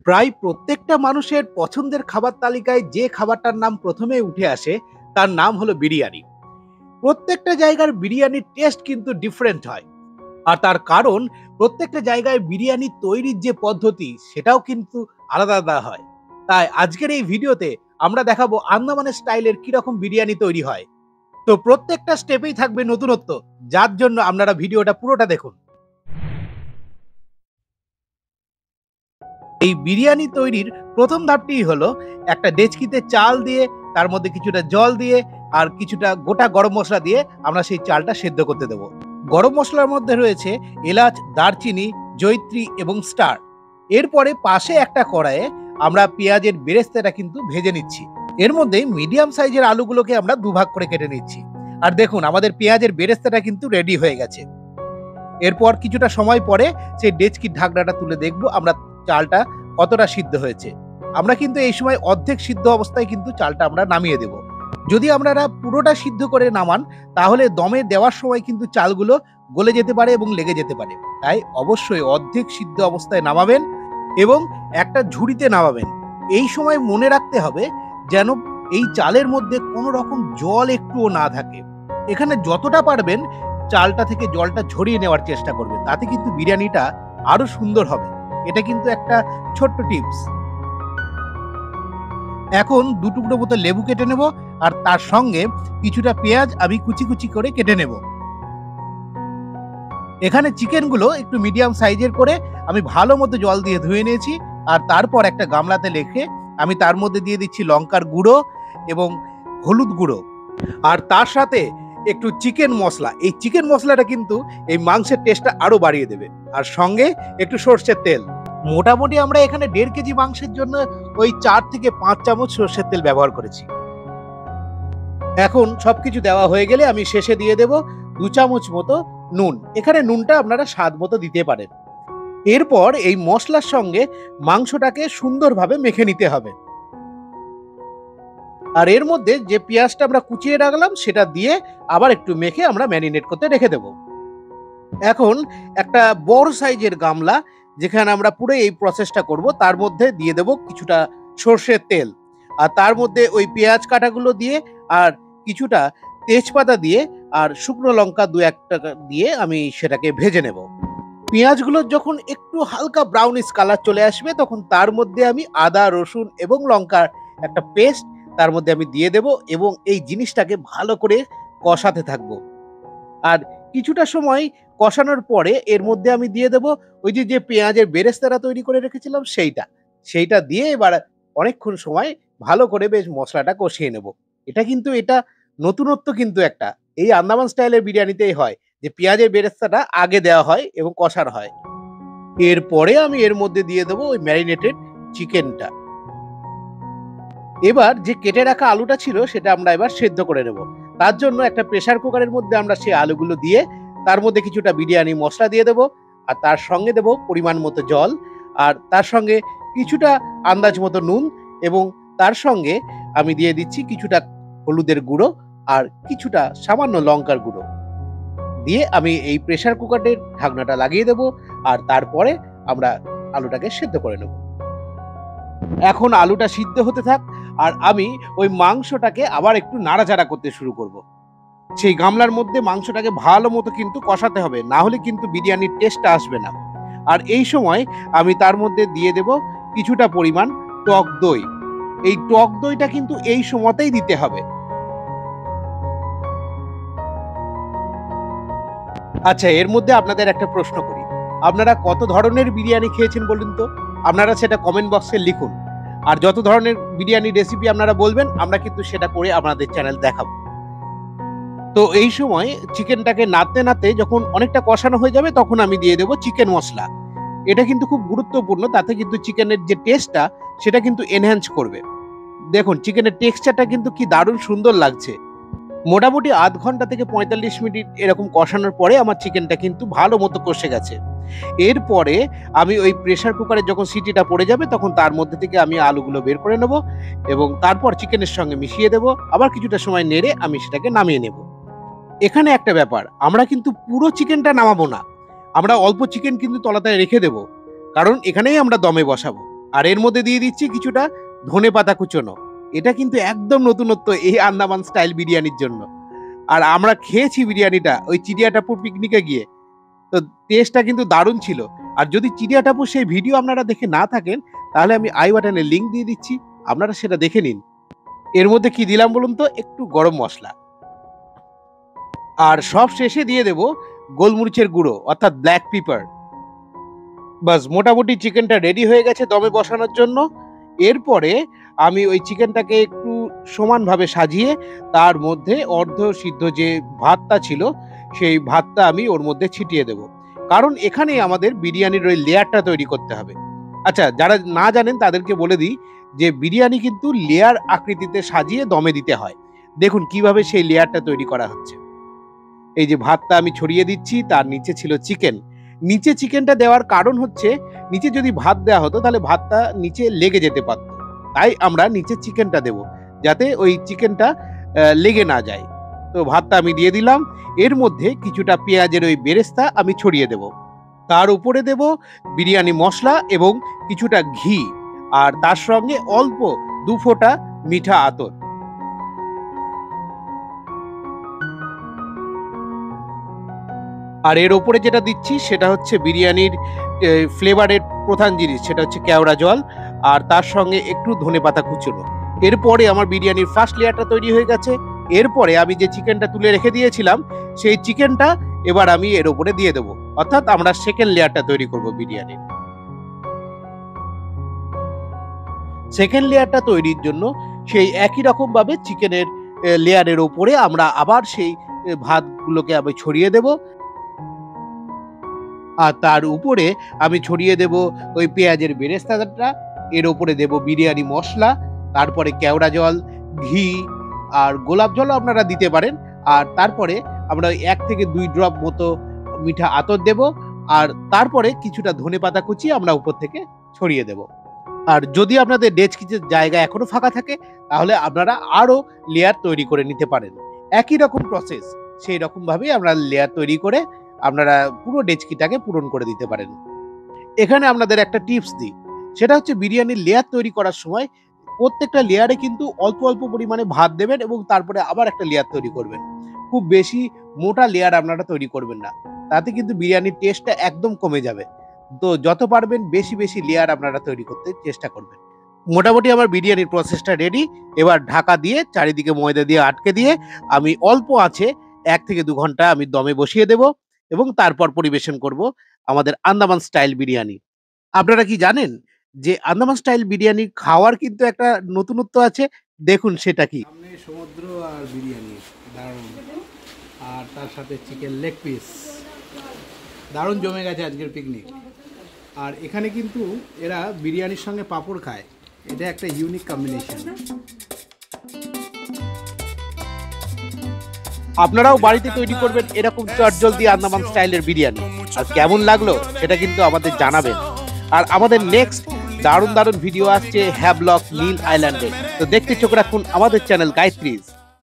প্রায় প্রত্যেকটা মানুষের পছন্দের খাবার তালিকায় যে খাবারটার নাম প্রথমে উঠে আসে তার নাম হলো বিরিয়ানি। প্রত্যেকটা জায়গার বিরিয়ানির টেস্ট কিন্তু ডিফারেন্ট হয়। আর তার কারণ প্রত্যেকটা জায়গায় বিরিয়ানি তৈরির যে পদ্ধতি সেটাও কিন্তু আলাদা আলাদা হয়। তাই আজকের এই ভিডিওতে আমরা দেখাবো আন্দামানের স্টাইলের কিরকম বিরিয়ানি তৈরি হয়। তো প্রত্যেকটা স্টেপেই থাকবে নতুনত্ব, যার জন্য আপনারা ভিডিওটা পুরোটা দেখুন। এই বিরিয়ানি তৈরির প্রথম ধাপটি হলো একটা ডেচকিতে চাল দিয়ে তার মধ্যে কিছুটা জল দিয়ে আর কিছুটা গোটা গরম মশলা দিয়ে আমরা সেই চালটা সেদ্ধ করতে দেব। গরম মশলার মধ্যে রয়েছে এলাচ, দারচিনি, জয়িত্রী এবং স্টার। এরপরে পাশে একটা কড়াইয়ে আমরা পেঁয়াজের বেরেস্তাটা কিন্তু ভেজে নিচ্ছি। এর মধ্যে মিডিয়াম সাইজের আলুগুলোকে আমরা দুভাগ করে কেটে নিচ্ছি। আর দেখুন আমাদের পেঁয়াজের বেরেস্তাটা কিন্তু রেডি হয়ে গেছে। এরপর কিছুটা সময় পরে সেই ডেচকির ঢাকনাটা তুলে দেখব আমরা চালটা কতটা সিদ্ধ হয়েছে। আমরা কিন্তু এই সময় অর্ধেক সিদ্ধ অবস্থায় কিন্তু চালটা আমরা নামিয়ে দেব। যদি আপনারা পুরোটা সিদ্ধ করে নামান তাহলে দমে দেওয়ার সময় কিন্তু চালগুলো গলে যেতে পারে এবং লেগে যেতে পারে। তাই অবশ্যই অর্ধেক সিদ্ধ অবস্থায় নামাবেন এবং একটা ঝুড়িতে নামাবেন। এই সময় মনে রাখতে হবে যেন এই চালের মধ্যে কোনো রকম জল একটুও না থাকে। এখানে যতটা পারবেন চালটা থেকে জলটা ঝরিয়ে নেওয়ার চেষ্টা করবেন, তাতে কিন্তু বিরিয়ানিটা আরো সুন্দর হবে। এটা কিন্তু একটা ছোট্ট টিপস। এখন দু টুকরো মতো লেবু কেটে নেব আর তার সঙ্গে কিছুটা পেঁয়াজ আমি কুচি কুচি করে কেটে নেব। এখানে চিকেনগুলো একটু মিডিয়াম সাইজের করে আমি ভালো মতো জল দিয়ে ধুয়ে নিয়েছি। আর তারপর একটা গামলাতে রেখে আমি তার মধ্যে দিয়ে দিচ্ছি লঙ্কার গুঁড়ো এবং হলুদ গুঁড়ো আর তার সাথে একটু চিকেন মশলা। এই চিকেন মশলাটা কিন্তু এই মাংসের টেস্টটা আরো বাড়িয়ে দেবে। আর সঙ্গে একটু সর্ষের তেল। মোটামুটি আমরা এখানে 1.5 কেজি মাংসের জন্য ওই 4 থেকে 5 চামচ সর্ষের তেল ব্যবহার করেছি। এখন সবকিছু দেওয়া হয়ে গেলে আমি শেষে দিয়ে দেব 2 চামচ মতো নুন। এখানে নুনটা আপনারা স্বাদ মতো দিতে পারেন। এরপর এই মশলার সঙ্গে মাংসটাকে সুন্দরভাবে মেখে নিতে হবে। আর এর মধ্যে যে পেঁয়াজটা আমরা কুচিয়ে রাখলাম সেটা দিয়ে আবার একটু মেখে আমরা ম্যারিনেট করতে রেখে দেব। এখন একটা বড় সাইজের গামলা যেখানে আমরা পুরো এই প্রসেসটা করব, তার মধ্যে দিয়ে দেব কিছুটা সর্ষের তেল। আর তার মধ্যে ওই পেঁয়াজ কাটাগুলো দিয়ে আর কিছুটা তেজপাতা দিয়ে আর শুকনো লঙ্কা 2-1টা দিয়ে আমি সেটাকে ভেজে নেব। পেঁয়াজগুলো যখন একটু হালকা ব্রাউনিশ কালার চলে আসবে তখন তার মধ্যে আমি আদা, রসুন এবং লঙ্কার একটা পেস্ট তার মধ্যে আমি দিয়ে দেব এবং এই জিনিসটাকে ভালো করে কষাতে থাকবো। আর কিছুটা সময় কষানোর পরে এর মধ্যে আমি দিয়ে দেব ওই যে পেঁয়াজের বেরেস্তাটা তৈরি করে রেখেছিলাম সেইটা দিয়ে এবার অনেকক্ষণ সময় ভালো করে বেশ মশলাটা কষিয়ে নেব। এটা নতুনত্ব কিন্তু একটা এই আন্দামান স্টাইলের বিরিয়ানিতেই হয় যে পেঁয়াজের বেরেস্তাটা আগে দেওয়া হয় এবং কষানো হয়। এরপরে আমি এর মধ্যে দিয়ে দেবো ওই ম্যারিনেটেড চিকেনটা। এবার যে কেটে রাখা আলুটা ছিল সেটা আমরা এবার সেদ্ধ করে নেব। তার জন্য একটা প্রেসার কুকারের মধ্যে আমরা সেই আলুগুলো দিয়ে তার মধ্যে কিছুটা বিরিয়ানি মশলা দিয়ে দেব আর তার সঙ্গে দেব পরিমাণ মতো জল আর তার সঙ্গে কিছুটা আন্দাজ মতো নুন এবং তার সঙ্গে আমি দিয়ে দিচ্ছি কিছুটা হলুদের গুঁড়ো আর কিছুটা সামান্য লঙ্কার গুঁড়ো দিয়ে আমি এই প্রেসার কুকারের ঢাকনাটা লাগিয়ে দেব আর তারপরে আমরা আলুটাকে সেদ্ধ করে নেব। এখন আলুটা সিদ্ধ হতে থাক আর আমি ওই মাংসটাকে আবার একটু নাড়াচাড়া করতে শুরু করব। সেই গামলার মধ্যে মাংসটাকে ভালো মতো কিন্তু কষাতে হবে, না হলে কিন্তু বিরিয়ানির টেস্টটা আসবে না। আর এই সময় আমি তার মধ্যে দিয়ে দেব কিছুটা পরিমাণ টক দই। এই টক দইটা কিন্তু এই সময়তেই দিতে হবে। আচ্ছা, এর মধ্যে আপনাদের একটা প্রশ্ন করি, আপনারা কত ধরনের বিরিয়ানি খেয়েছেন বলুন তো? আপনারা সেটা কমেন্ট বক্সে লিখুন। আর যত ধরনের বিরিয়ানি রেসিপি আপনারা বলবেন আমরা কিন্তু সেটা করে আপনাদের চ্যানেল দেখাবো। তো এই সময় চিকেনটাকে নাড়তে নাড়তে যখন অনেকটা কষানো হয়ে যাবে তখন আমি দিয়ে দেবো চিকেন মশলা। এটা কিন্তু খুব গুরুত্বপূর্ণ, তাতে কিন্তু চিকেনের যে টেস্টটা সেটা কিন্তু এনহ্যান্স করবে। দেখুন চিকেনের টেক্সচারটা কিন্তু কি দারুণ সুন্দর লাগছে। মোটামুটি আধ ঘন্টা থেকে 45 মিনিট এরকম কষানোর পরে আমার চিকেনটা কিন্তু ভালো মতো কষে গেছে। এরপরে আমি ওই প্রেসার কুকারে যখন সিটিটা পড়ে যাবে তখন তার মধ্যে থেকে আমি আলুগুলো বের করে নেব এবং তারপর চিকেনের সঙ্গে মিশিয়ে দেব। আবার কিছুটা সময় নেড়ে আমি সেটাকে নামিয়ে নেব। এখানে একটা ব্যাপার, আমরা কিন্তু পুরো চিকেনটা নামাবো না, আমরা অল্প চিকেন কিন্তু তলাতে রেখে দেব, কারণ এখানেই আমরা দমে বসাবো। আর এর মধ্যে দিয়ে দিচ্ছি কিছুটা ধনেপাতা কুচনো। এটা কিন্তু একদম নতুনত্ব এই আন্দামান স্টাইল বিরিয়ানির জন্য। আর আমরা খেয়েছি বিরিয়ানিটা ওই চিড়িয়াটাপুর পিকনিকে গিয়ে, তো টেস্টটা কিন্তু দারুণ ছিল। আর যদি চিড়িয়াটাপুর সেই ভিডিও আপনারা দেখে না থাকেন, তাহলে আমি আই বাটনে লিঙ্ক দিয়ে দিচ্ছি, আপনারা সেটা দেখে নিন। এর মধ্যে কি দিলাম বলুন তো, একটু গরম মশলা, আর সব শেষে দিয়ে দেব গোলমরিচের গুঁড়ো অর্থাৎ ব্ল্যাক পেপার। বাস মোটামুটি চিকেনটা রেডি হয়ে গেছে দমে বসানোর জন্য। এরপরে আমি ওই চিকেনটাকে একটু সমানভাবে সাজিয়ে তার মধ্যে অর্ধ সিদ্ধ যে ভাতটা ছিল সেই ভাতটা আমি ওর মধ্যে ছিটিয়ে দেব, কারণ এখানে আমাদের বিরিয়ানির ওই লেয়ারটা তৈরি করতে হবে। আচ্ছা, যারা না জানেন তাদেরকে বলে দিই যে বিরিয়ানি কিন্তু লেয়ার আকৃতিতে সাজিয়ে দমে দিতে হয়। দেখুন কিভাবে সেই লেয়ারটা তৈরি করা হচ্ছে। এই যে ভাতটা আমি ছড়িয়ে দিচ্ছি, তার নিচে ছিল চিকেন। নিচে চিকেনটা দেওয়ার কারণ হচ্ছে, নিচে যদি ভাত দেওয়া হতো তাহলে ভাতটা নিচে লেগে যেতে পারত, তাই আমরা নিচে চিকেনটা দেব যাতে ওই চিকেনটা লেগে না যায়। তো ভাতটা আমি দিয়ে দিলাম, এর মধ্যে কিছুটা পেঁয়াজের ওই বেরেস্তা আমি ছড়িয়ে দেব, তার উপরে দেব বিরিয়ানি মশলা এবং কিছুটা ঘি, আর তার সঙ্গে অল্প 2 ফোঁটা মিঠা আতর। আর এর ওপরে যেটা দিচ্ছি সেটা হচ্ছে বিরিয়ানির ফ্লেভারের প্রধান জিনিস, সেটা হচ্ছে কেওড়া জল, আর তার সঙ্গে একটু ধনেপাতা কুচনো। এরপরে আমার বিরিয়ানির ফার্স্ট লেয়ারটা তৈরি হয়ে গেছে। এরপরে আমি যে চিকেনটা তুলে রেখে দিয়েছিলাম সেই চিকেনটা এবার আমি এর ওপরে দিয়ে দেবো, অর্থাৎ আমরা সেকেন্ড লেয়ারটা তৈরি করব বিরিয়ানির। সেকেন্ড লেয়ারটা তৈরির জন্য সেই একই রকম ভাবে চিকেনের লেয়ারের ওপরে আমরা আবার সেই ভাতগুলোকে আমি ছড়িয়ে দেব, আর তার উপরে আমি ছড়িয়ে দেব ওই পেঁয়াজের বেরেস্তাটা, এর ওপরে দেব বিরিয়ানি মশলা, তারপরে কেওড়া জল, ঘি আর গোলাপ জলও আপনারা দিতে পারেন। আর তারপরে আমরা 1 থেকে 2 ড্রপ মতো মিঠা আতর দেব, আর তারপরে কিছুটা ধনেপাতা কুচি আমরা উপর থেকে ছড়িয়ে দেব। আর যদি আপনাদের ডেস্কিচের জায়গা এখনো ফাঁকা থাকে তাহলে আপনারা আরো লেয়ার তৈরি করে নিতে পারেন। একই রকম প্রসেস, সেই রকম ভাবেই আমরা লেয়ার তৈরি করে আপনারা পুরো ডেচকিটাকে পূরণ করে দিতে পারেন। এখানে আপনাদের একটা টিপস দিই, সেটা হচ্ছে বিরিয়ানির লেয়ার তৈরি করার সময় প্রত্যেকটা লেয়ারে কিন্তু অল্প অল্প পরিমাণে ভাত দেবেন এবং তারপরে আবার একটা লেয়ার তৈরি করবেন। খুব বেশি মোটা লেয়ার আপনারা তৈরি করবেন না, তাতে কিন্তু বিরিয়ানির টেস্টটা একদম কমে যাবে। তো যত পারবেন বেশি বেশি লেয়ার আপনারা তৈরি করতে চেষ্টা করবেন। মোটামুটি আমার বিরিয়ানির প্রসেসটা রেডি। এবার ঢাকা দিয়ে চারিদিকে ময়দা দিয়ে আটকে দিয়ে আমি অল্প আছে 1 থেকে 2 ঘন্টা আমি দমে বসিয়ে দেব এবং তারপর পরিবেশন করব আমাদের আন্দামান স্টাইল বিরিয়ানি। আপনারা কি জানেন যে আন্দামান স্টাইল বিরিয়ানি খাওয়ার কিন্তু একটা নতুনত্ব আছে? দেখুন সেটা কি। সামনে সমুদ্র আর বিরিয়ানি দারুণ, আর তার সাথে চিকেন লেগ পিস, দারুণ জমে গেছে আজকের পিকনিক। আর এখানে কিন্তু এরা বিরিয়ানির সঙ্গে পাঁপড় খায়, এটা একটা ইউনিক কম্বিনেশন। আপনারাও বাড়িতে তৈরি করবেন এরকম চটজলদি আন্দামান স্টাইলের বিরিয়ানি, আর কেমন লাগলো সেটা কিন্তু আমাদের জানাবেন। আর আমাদের নেক্সট দারুণ দারুণ ভিডিও আসছে হ্যাভলক নীল আইল্যান্ডে, তো দেখতে চোখ রাখুন আমাদের চ্যানেল গায়ত্রীজ।